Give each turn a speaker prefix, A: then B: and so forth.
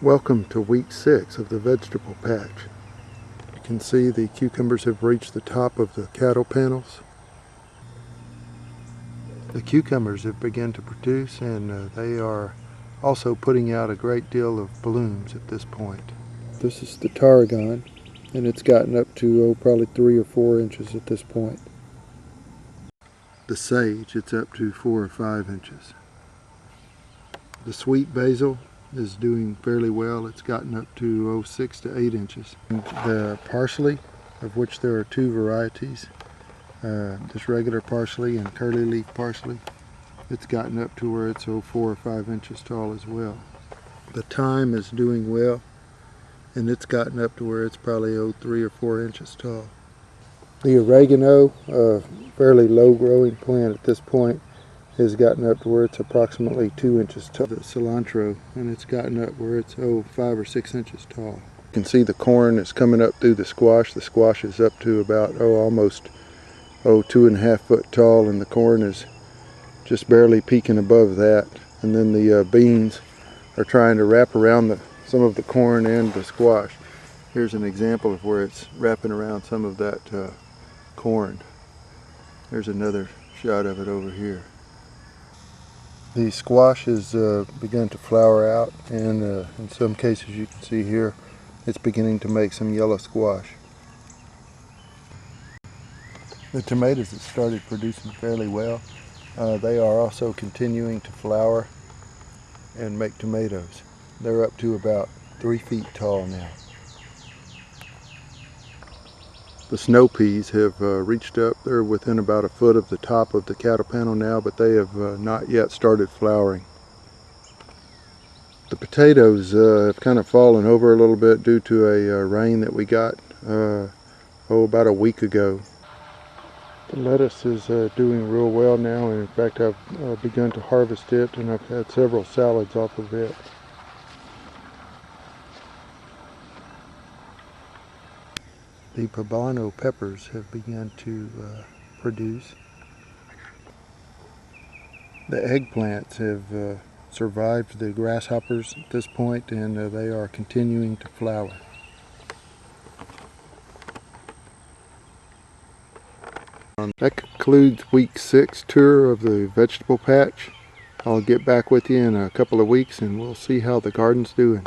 A: Welcome to week 6 of the vegetable patch. You can see the cucumbers have reached the top of the cattle panels. The cucumbers have begun to produce, and they are also putting out a great deal of blooms at this point. This is the tarragon, and it's gotten up to probably 3 or 4 inches at this point. The sage, it's up to 4 or 5 inches. The sweet basil is doing fairly well. It's gotten up to 6 to 8 inches. And the parsley, of which there are 2 varieties, just regular parsley and curly leaf parsley, it's gotten up to where it's 4 or 5 inches tall as well. The thyme is doing well, and it's gotten up to where it's probably 3 or 4 inches tall. The oregano, a fairly low growing plant at this point, has gotten up to where it's approximately 2 inches tall. The cilantro, and it's gotten up where it's 5 or 6 inches tall. You can see the corn is coming up through the squash. The squash is up to about almost 2.5 foot tall, and the corn is just barely peeking above that. And then the beans are trying to wrap around some of the corn and the squash. Here's an example of where it's wrapping around some of that corn. There's another shot of it over here. The squash has begun to flower out, and in some cases you can see here it's beginning to make some yellow squash. The tomatoes have started producing fairly well. They are also continuing to flower and make tomatoes. They're up to about 3 feet tall now. The snow peas have reached up. They're within about 1 foot of the top of the cattle panel now, but they have not yet started flowering. The potatoes have kind of fallen over a little bit due to a rain that we got about a week ago. The lettuce is doing real well now, and in fact I've begun to harvest it, and I've had several salads off of it. The poblano peppers have begun to produce. The eggplants have survived the grasshoppers at this point, and they are continuing to flower. That concludes week 6 tour of the vegetable patch. I'll get back with you in a couple of weeks and we'll see how the garden's doing.